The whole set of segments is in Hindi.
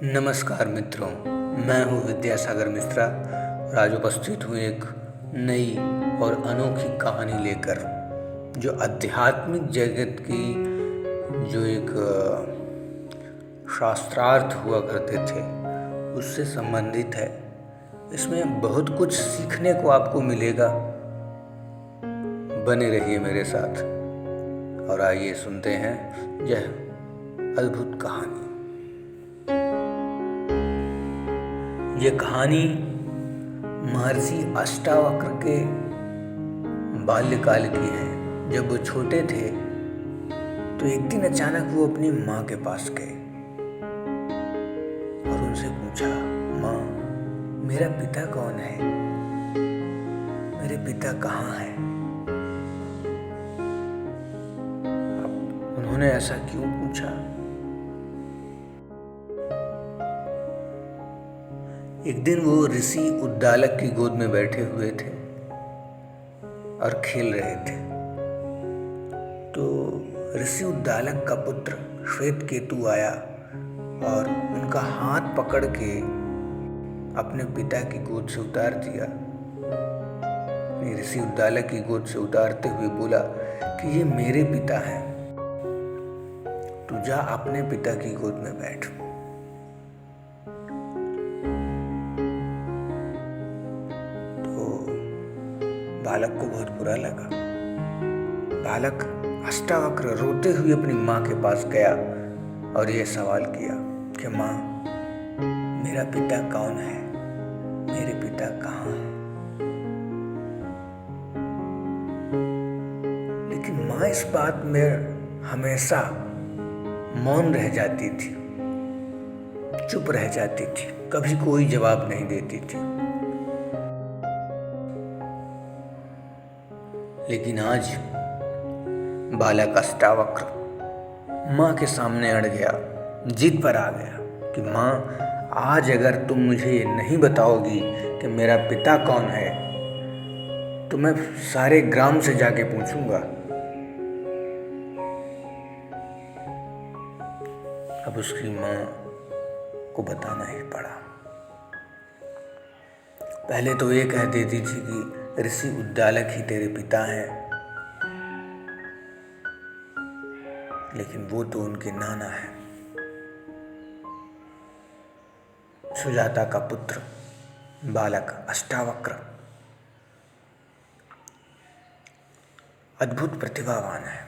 नमस्कार मित्रों, मैं हूँ विद्यासागर मिश्रा और आज उपस्थित हूँ एक नई और अनोखी कहानी लेकर जो आध्यात्मिक जगत की जो एक शास्त्रार्थ हुआ करते थे उससे संबंधित है। इसमें बहुत कुछ सीखने को आपको मिलेगा। बने रहिए मेरे साथ और आइए सुनते हैं यह अद्भुत कहानी। ये कहानी महर्षि अष्टावक्र के बाल्यकाल की है। जब वो छोटे थे तो एक दिन अचानक वो अपनी माँ के पास गए और उनसे पूछा, माँ, मेरा पिता कौन है? मेरे पिता कहाँ है? अब उन्होंने ऐसा क्यों पूछा? एक दिन वो ऋषि उद्दालक की गोद में बैठे हुए थे और खेल रहे थे। तो ऋषि उद्दालक का पुत्र श्वेतकेतु आया और उनका हाथ पकड़ के अपने पिता की गोद से उतार दिया। ऋषि उद्दालक की गोद से उतारते हुए बोला कि ये मेरे पिता हैं, तू जा अपने पिता की गोद में बैठ। बालक को बहुत बुरा लगा। बालक अष्टावक्र रोते हुए अपनी माँ के पास गया और यह सवाल किया कि माँ, मेरा पिता कौन है? मेरे पिता कहाँ है? लेकिन माँ इस बात में हमेशा मौन रह जाती थी, चुप रह जाती थी, कभी कोई जवाब नहीं देती थी। लेकिन आज बालक अष्टावक्र माँ के सामने अड़ गया, जिद पर आ गया कि माँ, आज अगर तुम मुझे ये नहीं बताओगी कि मेरा पिता कौन है तो मैं सारे ग्राम से जाके पूछूंगा। अब उसकी माँ को बताना ही पड़ा। पहले तो ये कह देती थी कि ऋषि उद्दालक ही तेरे पिता हैं, लेकिन वो तो उनके नाना हैं। सुजाता का पुत्र बालक अष्टावक्र अद्भुत प्रतिभावान है।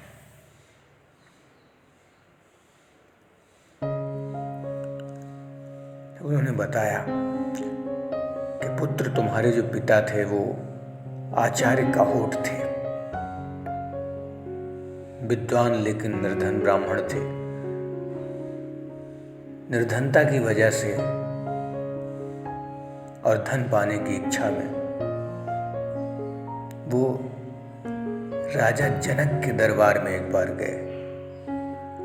उन्होंने बताया कि पुत्र, तुम्हारे जो पिता थे वो आचार्य का होठ थे, विद्वान लेकिन निर्धन ब्राह्मण थे। निर्धनता की वजह से और धन पाने की इच्छा में वो राजा जनक के दरबार में एक बार गए।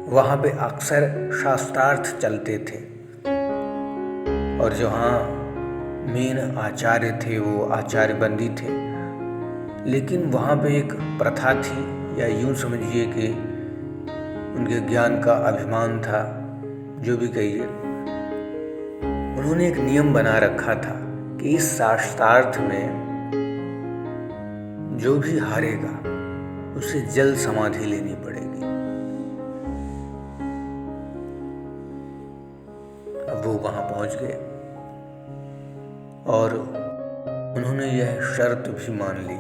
वहां पे अक्सर शास्त्रार्थ चलते थे और जहाँ मेन आचार्य थे वो आचार्य बंदी थे। लेकिन वहाँ पे एक प्रथा थी, या यूँ समझिए कि उनके ज्ञान का अभिमान था, जो भी कहिए। उन्होंने एक नियम बना रखा था कि इस शास्त्रार्थ में जो भी हारेगा उसे जल समाधि लेनी पड़ेगी। अब वो वहाँ पहुँच गए और उन्होंने यह शर्त भी मान ली।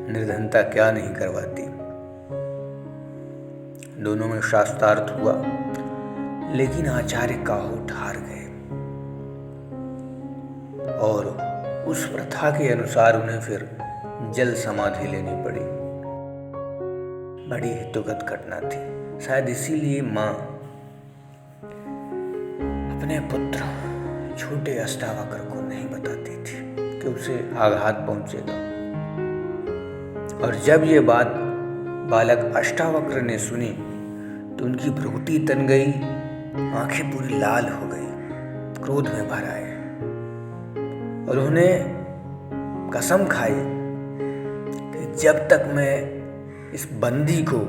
निर्धनता क्या नहीं करवाती। दोनों में शास्त्रार्थ हुआ, लेकिन आचार्य का होठ हार गए और उस प्रथा के अनुसार उन्हें फिर जल समाधि लेनी पड़ी। बड़ी हितोगत घटना थी। शायद इसीलिए माँ अपने पुत्र छोटे अष्टावक्र को नहीं बताती थी कि उसे आघात पहुंचेगा। और जब ये बात बालक अष्टावक्र ने सुनी तो उनकी भ्रुकुटी तन गई, आंखें पूरी लाल हो गई, क्रोध में भर आए और उन्हें कसम खाई कि जब तक मैं इस बंदी को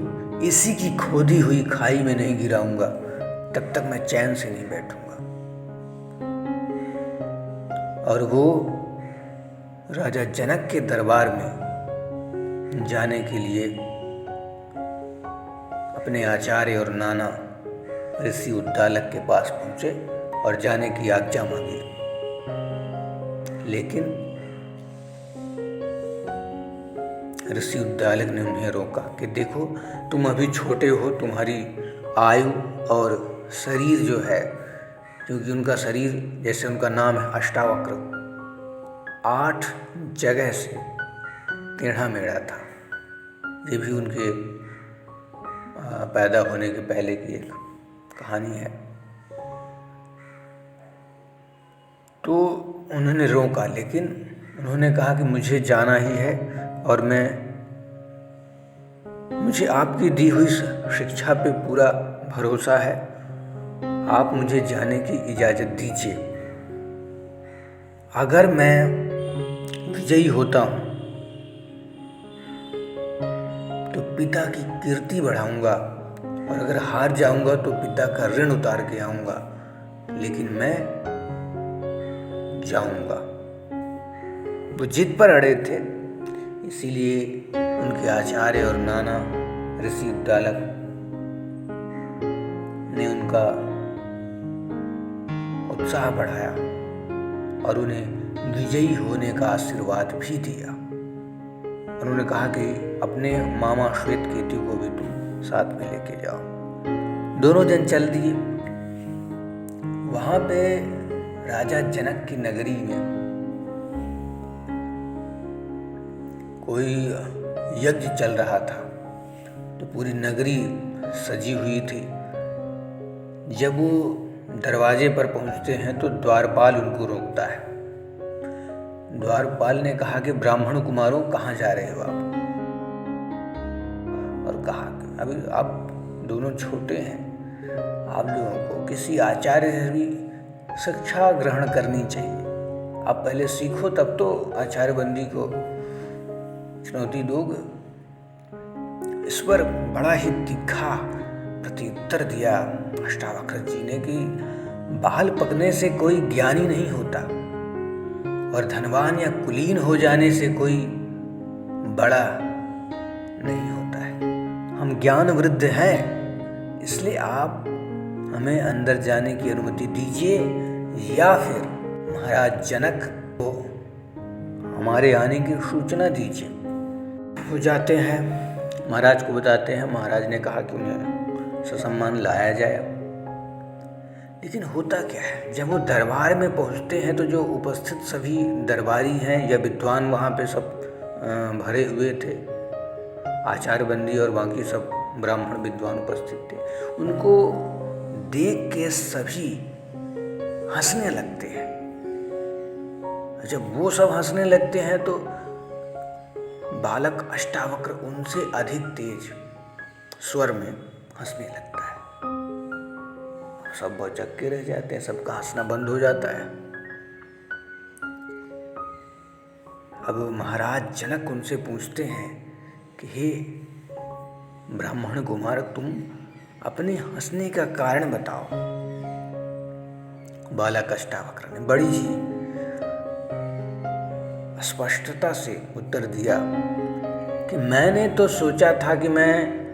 इसी की खोदी हुई खाई में नहीं गिराऊंगा तब तक मैं चैन से नहीं बैठूंगा। और वो राजा जनक के दरबार में जाने के लिए अपने आचार्य और नाना ऋषि उद्दालक के पास पहुंचे और जाने की आज्ञा मांगी। लेकिन ऋषि उद्दालक ने उन्हें रोका कि देखो, तुम अभी छोटे हो, तुम्हारी आयु और शरीर जो है, क्योंकि उनका शरीर जैसे उनका नाम है अष्टावक्र, 8 जगह से टेढ़ा मेढ़ा था। ये भी उनके पैदा होने के पहले की एक कहानी है। तो उन्होंने रोका, लेकिन उन्होंने कहा कि मुझे जाना ही है और मुझे आपकी दी हुई शिक्षा पे पूरा भरोसा है, आप मुझे जाने की इजाज़त दीजिए। अगर मैं विजयी होता हूँ तो पिता की कीर्ति बढ़ाऊंगा, और अगर हार जाऊंगा तो पिता का ऋण उतार के आऊंगा, लेकिन मैं जाऊंगा। वो जिद पर अड़े थे, इसीलिए उनके आचार्य और नाना ऋषि उद्दालक ने उनका उत्साह बढ़ाया और उन्हें विजयी होने का आशीर्वाद भी दिया। उन्होंने कहा कि अपने मामा श्वेतकेतु को भी तुम साथ में लेके जाओ। दोनों जन चल दिए। वहां पे राजा जनक की नगरी में कोई यज्ञ चल रहा था, तो पूरी नगरी सजी हुई थी। जब वो दरवाजे पर पहुंचते हैं तो द्वारपाल उनको रोकता है। द्वारपाल ने कहा कि ब्राह्मण कुमारों, कहाँ जा रहे हो आप? और कहा कि अभी आप दोनों छोटे हैं, आप लोगों को किसी आचार्य से भी शिक्षा ग्रहण करनी चाहिए। आप पहले सीखो, तब तो आचार्य बंदी को चुनौती दोगे। इस पर बड़ा ही तीखा प्रत्युत्तर दिया अष्टावक्र जी ने कि बाल पकने से कोई ज्ञानी नहीं होता, और धनवान या कुलीन हो जाने से कोई बड़ा नहीं होता है। हम ज्ञान वृद्ध हैं, इसलिए आप हमें अंदर जाने की अनुमति दीजिए, या फिर महाराज जनक को हमारे आने की सूचना दीजिए। वो जाते हैं, महाराज को बताते हैं। महाराज ने कहा कि उन्हें ससम्मान लाया जाए। लेकिन होता क्या है, जब वो दरबार में पहुंचते हैं तो जो उपस्थित सभी दरबारी हैं या विद्वान वहाँ पे सब भरे हुए थे, आचार्य बंदी और बाकी सब ब्राह्मण विद्वान उपस्थित थे, उनको देख के सभी हंसने लगते हैं। जब वो सब हंसने लगते हैं तो बालक अष्टावक्र उनसे अधिक तेज स्वर में हंसने लगता है। सब बहुत चक्के रह जाते हैं, सबका हंसना बंद हो जाता है। अब महाराज जनक उनसे पूछते हैं कि हे ब्राह्मण कुमार, तुम अपने हंसने का कारण बताओ। बालक अष्टावक्र ने बड़ी ही स्पष्टता से उत्तर दिया कि मैंने तो सोचा था कि मैं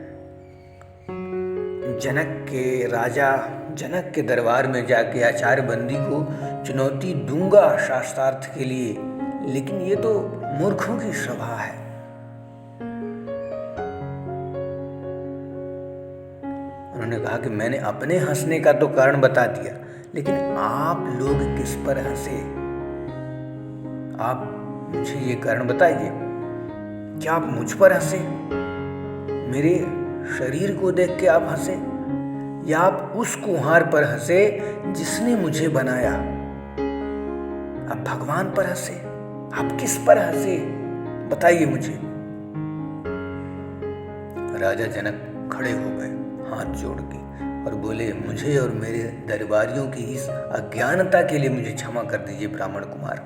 राजा जनक के दरबार में जाके आचार्य बंदी को चुनौती दूंगा शास्त्रार्थ के लिए, लेकिन ये तो मूर्खों की सभा है। उन्होंने कहा कि मैंने अपने हंसने का तो कारण बता दिया, लेकिन आप लोग किस पर हंसे? आप मुझे ये कारण बताइए। क्या आप मुझ पर हंसे? मेरे शरीर को देख के आप हंसे, या आप उस कुम्हार पर हंसे जिसने मुझे बनाया? आप भगवान पर हंसे? आप किस पर हंसे? बताइए मुझे। राजा जनक खड़े हो गए हाथ जोड़ के और बोले, मुझे और मेरे दरबारियों की इस अज्ञानता के लिए मुझे क्षमा कर दीजिए ब्राह्मण कुमार,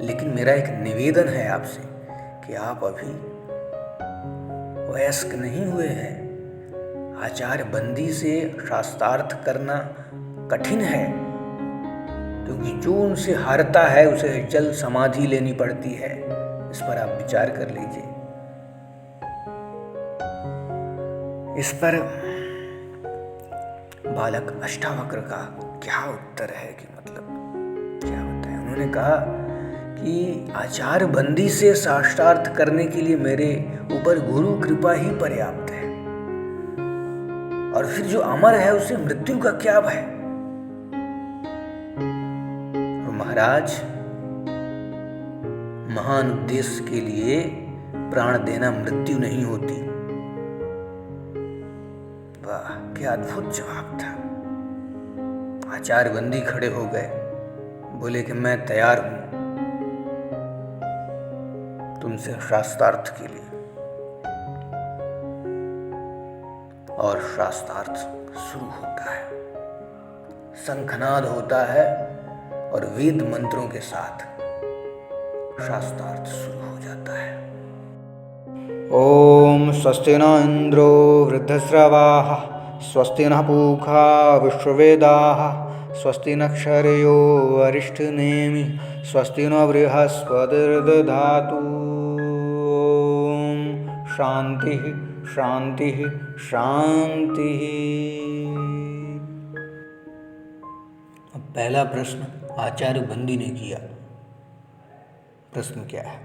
लेकिन मेरा एक निवेदन है आपसे कि आप अभी वयस्क नहीं हुए हैं, आचार बंदी से शास्त्रार्थ करना कठिन है, क्योंकि जो उनसे हारता है उसे जल समाधि लेनी पड़ती है। इस पर आप विचार कर लीजिए। इस पर बालक अष्टावक्र का क्या उत्तर है कि मतलब क्या बताएं। उन्होंने कहा कि आचार बंदी से शास्त्रार्थ करने के लिए मेरे ऊपर गुरु कृपा ही पर्याप्त है, और फिर जो अमर है उसे मृत्यु का क्या भय। और महाराज, महान उद्देश्य के लिए प्राण देना मृत्यु नहीं होती। वाह, क्या अद्भुत जवाब था। आचार बंदी खड़े हो गए, बोले कि मैं तैयार हूं तुमसे शास्त्रार्थ के लिए। और शास्त्रार्थ शुरू होता है, शंखनाद होता है और वेद मंत्रों के साथ शास्त्रार्थ शुरू हो जाता है। ओम स्वस्ति न इंद्रो वृद्धश्रवाः स्वस्ति नः पूषा विश्ववेदाः स्वस्ति नक्षर्यो अरिष्टनेमि स्वस्ति न बृहस्पतिर्दधातु। शांति शांति शांति। अब पहला प्रश्न आचार्य बंदी ने किया। प्रश्न क्या है?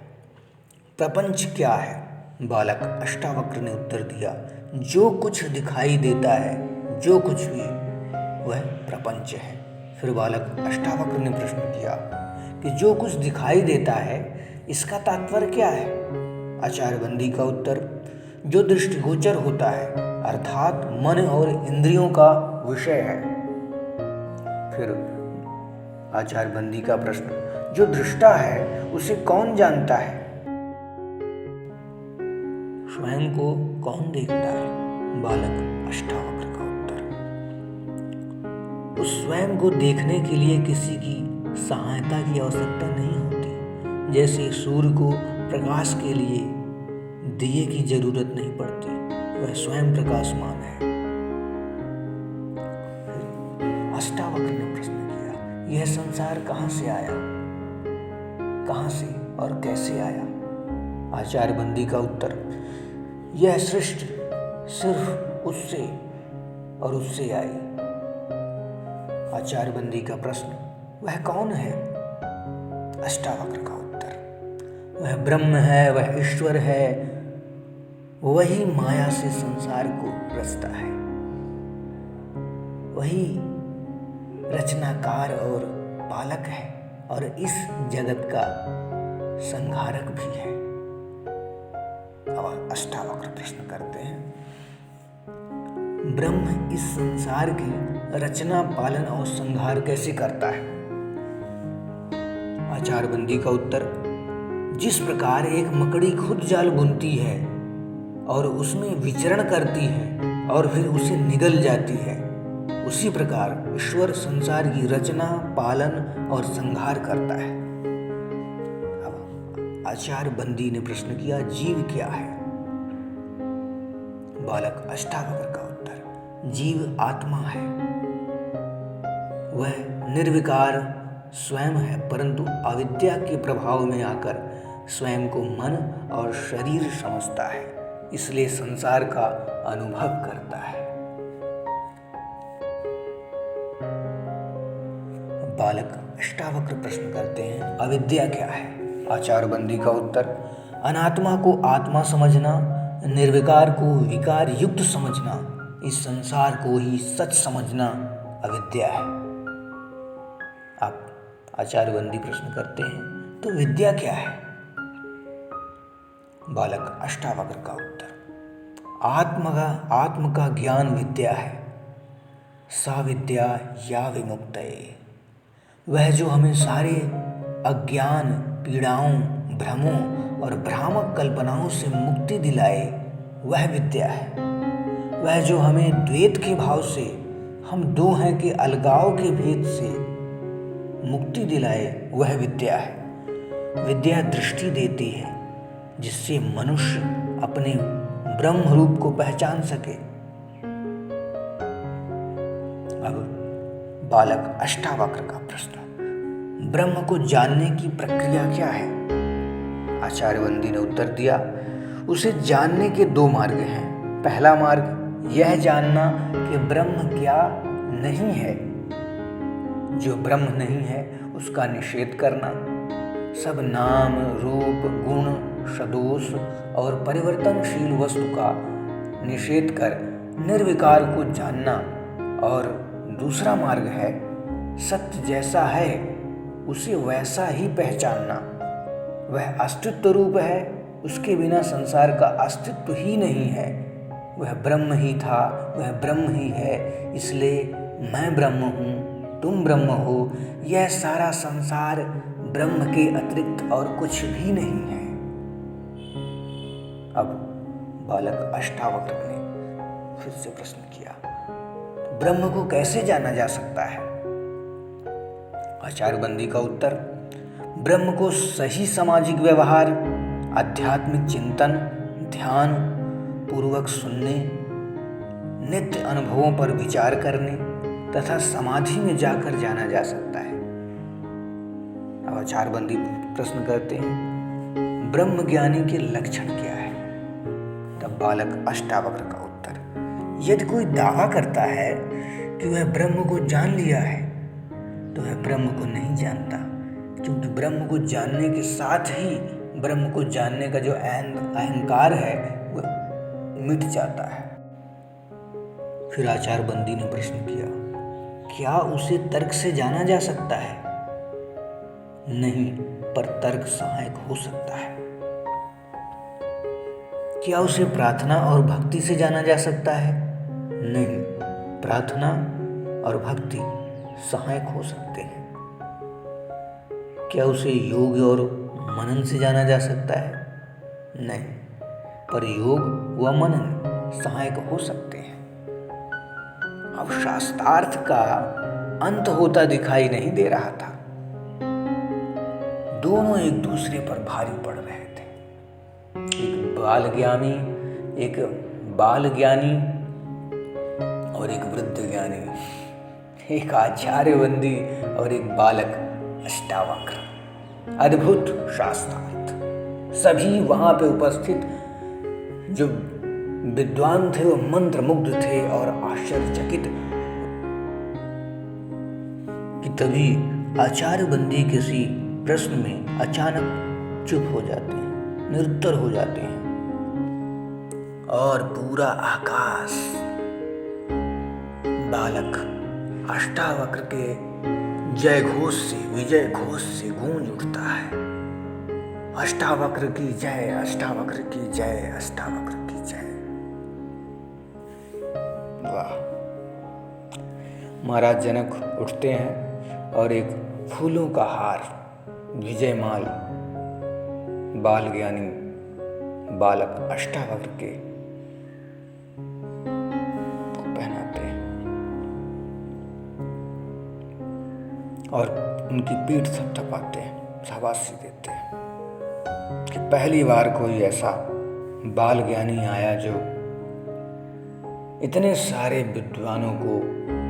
प्रपंच क्या है? बालक अष्टावक्र ने उत्तर दिया, जो कुछ दिखाई देता है, जो कुछ भी, वह प्रपंच है। फिर बालक अष्टावक्र ने प्रश्न किया कि जो कुछ दिखाई देता है इसका तात्पर्य क्या है? आचार्य बंदी का उत्तर, जो दृष्टिगोचर होता है अर्थात मन और इंद्रियों का विषय है। फिर आचार्य बंदी का प्रश्न, जो दृष्टा है उसे कौन जानता है? स्वयं को कौन देखता है? बालक अष्टावक्र का उत्तर, उस स्वयं को देखने के लिए किसी की सहायता की आवश्यकता नहीं होती। जैसे सूर्य को प्रकाश के लिए दिए की जरूरत नहीं पड़ती, वह स्वयं प्रकाशमान है। अष्टावक्र ने प्रश्न किया, यह संसार कहाँ से आया, कहाँ से और कैसे आया? आचार्य बंदी का उत्तर, यह सृष्टि सिर्फ उससे और उससे आई। आचार्य बंदी का प्रश्न, वह कौन है? अष्टावक्र का उत्तर, वह ब्रह्म है, वह ईश्वर है, वही माया से संसार को रचता है, वही रचनाकार और पालक है और इस जगत का संहारक भी है। अब अष्टावक्र प्रश्न करते हैं, ब्रह्म इस संसार की रचना, पालन और संहार कैसे करता है? आचार्य बंदी का उत्तर, जिस प्रकार एक मकड़ी खुद जाल बुनती है और उसमें विचरण करती है और फिर उसे निगल जाती है, उसी प्रकार ईश्वर संसार की रचना, पालन और संहार करता है। अब आचार्य बंदी ने प्रश्न किया, जीव क्या है? बालक अष्टावक्र का उत्तर, जीव आत्मा है, वह निर्विकार स्वयं है, परंतु अविद्या के प्रभाव में आकर स्वयं को मन और शरीर समझता है, इसलिए संसार का अनुभव करता है। बालक अष्टावक्र प्रश्न करते हैं, अविद्या क्या है? आचार्य बंदी का उत्तर, अनात्मा को आत्मा समझना, निर्विकार को विकार युक्त समझना, इस संसार को ही सच समझना अविद्या है। आप आचार्य बंदी प्रश्न करते हैं, तो विद्या क्या है? बालक अष्टावक्र का उत्तर, आत्म का ज्ञान विद्या है, सा विद्या या विमुक्तये, वह जो हमें सारे अज्ञान, पीड़ाओं, भ्रमों और भ्रामक कल्पनाओं से मुक्ति दिलाए, वह विद्या है। वह जो हमें द्वैत के भाव से, हम दो हैं के अलगाव के भेद से मुक्ति दिलाए, वह विद्या है। विद्या दृष्टि देती है, जिससे मनुष्य अपने ब्रह्म रूप को पहचान सके। अब बालक अष्टावक्र का प्रश्न, ब्रह्म को जानने की प्रक्रिया क्या है? आचार्य वंदी ने उत्तर दिया, उसे जानने के दो मार्ग हैं। पहला मार्ग यह जानना कि ब्रह्म क्या नहीं है, जो ब्रह्म नहीं है उसका निषेध करना, सब नाम रूप गुण सदोष और परिवर्तनशील वस्तु का निषेध कर निर्विकार को जानना। और दूसरा मार्ग है सत्य जैसा है उसे वैसा ही पहचानना। वह अस्तित्व रूप है, उसके बिना संसार का अस्तित्व ही नहीं है। वह ब्रह्म ही था, वह ब्रह्म ही है, इसलिए मैं ब्रह्म हूँ, तुम ब्रह्म हो। यह सारा संसार ब्रह्म के अतिरिक्त और कुछ भी नहीं है। अब बालक अष्टावक्र ने फिर से प्रश्न किया, ब्रह्म को कैसे जाना जा सकता है? आचार्य वंदी का उत्तर, ब्रह्म को सही सामाजिक व्यवहार, आध्यात्मिक चिंतन, ध्यान पूर्वक सुनने, नित्य अनुभवों पर विचार करने तथा समाधि में जाकर जाना जा सकता है। अब आचार्य वंदी प्रश्न करते हैं, ब्रह्म ज्ञानी के लक्षण क्या है? तब बालक अष्टावक्र का उत्तर, यदि कोई दावा करता है कि वह ब्रह्म को जान लिया है तो वह ब्रह्म को नहीं जानता, क्योंकि ब्रह्म को जानने के साथ ही ब्रह्म को जानने का जो अहंकार है वह मिट जाता है। फिर आचार्य वंदी ने प्रश्न किया, क्या उसे तर्क से जाना जा सकता है? नहीं, पर तर्क सहायक हो सकता है। क्या उसे प्रार्थना और भक्ति से जाना जा सकता है? नहीं, प्रार्थना और भक्ति सहायक हो सकते हैं। क्या उसे योग और मनन से जाना जा सकता है? नहीं, पर योग व मनन सहायक हो सकते हैं। अब शास्त्रार्थ का अंत होता दिखाई नहीं दे रहा था। दोनों एक दूसरे पर भारी पड़ रहे थे। एक बाल ज्ञानी और एक वृद्ध ज्ञानी, एक आचार्य वंदी और एक बालक अष्टावक्र। अद्भुत शास्त्रार्थ। सभी वहां पे उपस्थित जो विद्वान थे वो मंत्रमुग्ध थे और आश्चर्यचकित कि तभी आचार्य वंदी किसी प्रश्न में अचानक चुप हो जाते हैं, निरुत्तर हो जाते हैं और पूरा आकाश बालक अष्टावक्र के जय घोष से, विजय घोष से गूंज उठता है। अष्टावक्र की जय, अष्टावक्र की जय, अष्टावक्र की जय। वाह। महाराज जनक उठते हैं और एक फूलों का हार, विजयमाल बाल ज्ञानी बालक अष्टावक्र के को पहनाते हैं और उनकी पीठ थपथपाते हैं, शाबाशी देते हैं कि पहली बार कोई ऐसा बाल ज्ञानी आया जो इतने सारे विद्वानों को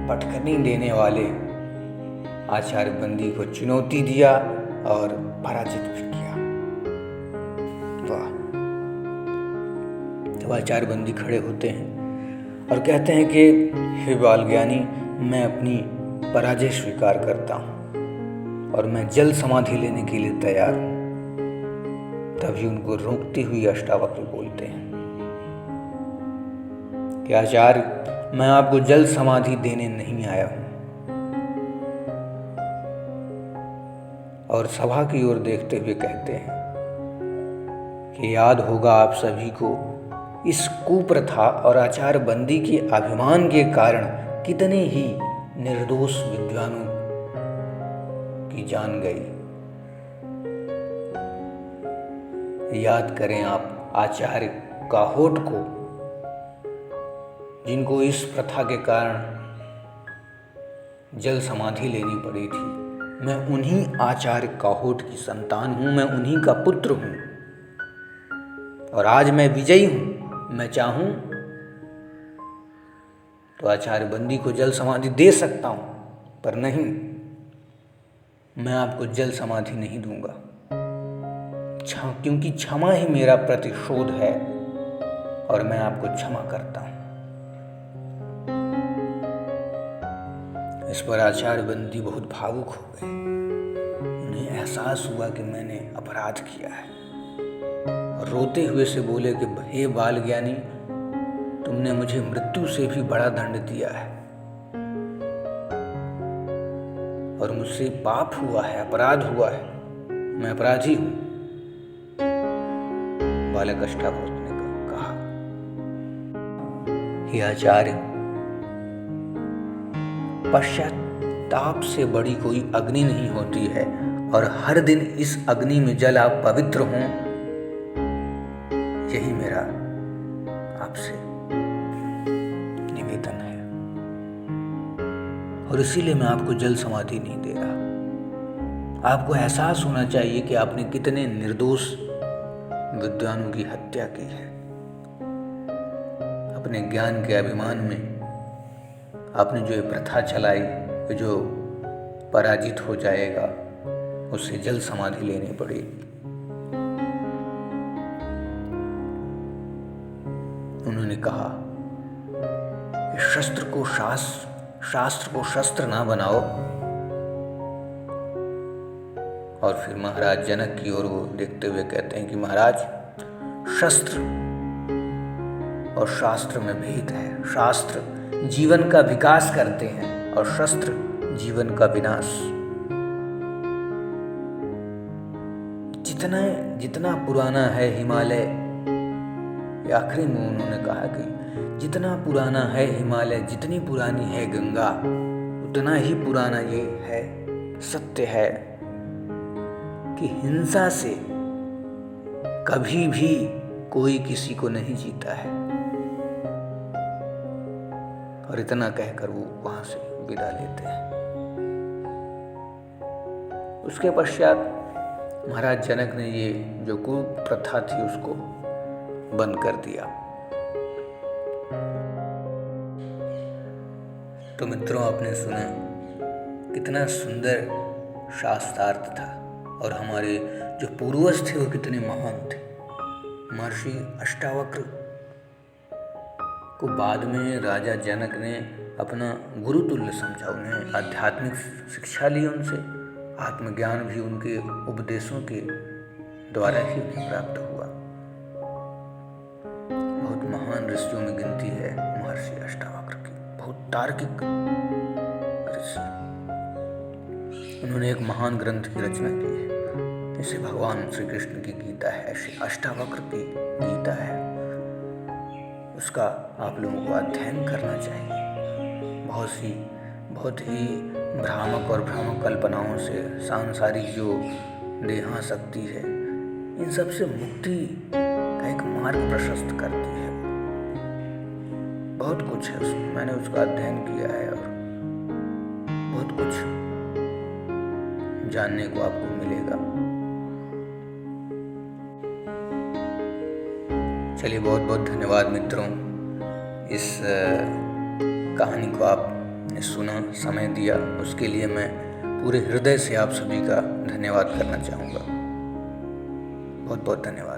पटखनी देने वाले आचार्य वंदी को चुनौती दिया और पराजित भी किया। वाह। तो आचार्य वंदी खड़े होते हैं और कहते हैं कि हे बाल ज्ञानी, मैं अपनी पराजय स्वीकार करता हूं और मैं जल समाधि लेने के लिए तैयार हूं। तभी उनको रोकते हुए अष्टावक्र बोलते हैं कि आचार्य, मैं आपको जल समाधि देने नहीं आया हूं। और सभा की ओर देखते हुए कहते हैं कि याद होगा आप सभी को, इस कुप्रथा और आचार बंदी के अभिमान के कारण कितने ही निर्दोष विद्वानों की जान गई। याद करें आप आचार्य काहोट को, जिनको इस प्रथा के कारण जल समाधि लेनी पड़ी थी। मैं उन्हीं आचार्य काहोट की संतान हूं, मैं उन्हीं का पुत्र हूं और आज मैं विजयी हूं। मैं चाहूं तो आचार्य बंदी को जल समाधि दे सकता हूँ, पर नहीं, मैं आपको जल समाधि नहीं दूंगा, क्योंकि क्षमा ही मेरा प्रतिशोध है और मैं आपको क्षमा करता हूँ। इस पर आचार्य बंदी बहुत भावुक हो गए। उन्हें एहसास हुआ कि मैंने अपराध किया है, और रोते हुए से बोले कि हे बाल ज्ञानी, तुमने मुझे मृत्यु से भी बड़ा दंड दिया है और मुझसे पाप हुआ है, अपराध हुआ है, मैं अपराधी हूं। बालक अष्टावक्र ने कहा, हे आचार्य, पश्चाताप से बड़ी कोई अग्नि नहीं होती है, और हर दिन इस अग्नि में जल आप पवित्र हों, यही मेरा आपसे निवेदन है। और इसीलिए मैं आपको जल समाधि नहीं दे रहा। आपको एहसास होना चाहिए कि आपने कितने निर्दोष विद्वानों की हत्या की है। अपने ज्ञान के अभिमान में आपने जो ये प्रथा चलाई कि जो पराजित हो जाएगा उससे जल समाधि लेनी पड़ेगी। उन्होंने कहा कि शास्त्र को शस्त्र ना बनाओ। और फिर महाराज जनक की ओर वो देखते हुए कहते हैं कि महाराज, शस्त्र और शास्त्र में भेद है। शास्त्र जीवन का विकास करते हैं और शस्त्र जीवन का विनाश। जितना पुराना है हिमालय, आखिरी में उन्होंने कहा कि जितना पुराना है हिमालय, जितनी पुरानी है गंगा, उतना ही पुराना ये है, सत्य है कि हिंसा से कभी भी कोई किसी को नहीं जीता है। और इतना कहकर वो वहां से विदा लेते हैं। उसके पश्चात महाराज जनक ने ये जो कुप्रथा थी उसको बंद कर दिया। तो मित्रों, आपने सुना कितना सुंदर शास्त्रार्थ था, और हमारे जो पूर्वज थे वो कितने महान थे। महर्षि अष्टावक्र को बाद में राजा जनक ने अपना गुरुतुल्य समझा। उन्हें आध्यात्मिक शिक्षा ली, उनसे आत्मज्ञान भी उनके उपदेशों के द्वारा ही उन्हें प्राप्त हुआ। बहुत महान ऋषियों में गिनती है महर्षि अष्टावक्र की, बहुत तार्किक ऋषि। उन्होंने एक महान ग्रंथ की रचना की है, जैसे भगवान श्री कृष्ण की गीता है, ऐसे अष्टावक्र की गीता है। उसका आप लोगों को अध्ययन करना चाहिए। बहुत ही भ्रामक और भ्रामक कल्पनाओं से, सांसारिक जो देहासक्ति है, इन सब से मुक्ति का एक मार्ग प्रशस्त करती है। बहुत कुछ है उसमें, मैंने उसका अध्ययन किया है और बहुत कुछ जानने को आपको मिलेगा। चलिए, बहुत बहुत धन्यवाद मित्रों, इस कहानी को आपने सुना, समय दिया, उसके लिए मैं पूरे हृदय से आप सभी का धन्यवाद करना चाहूँगा। बहुत बहुत धन्यवाद।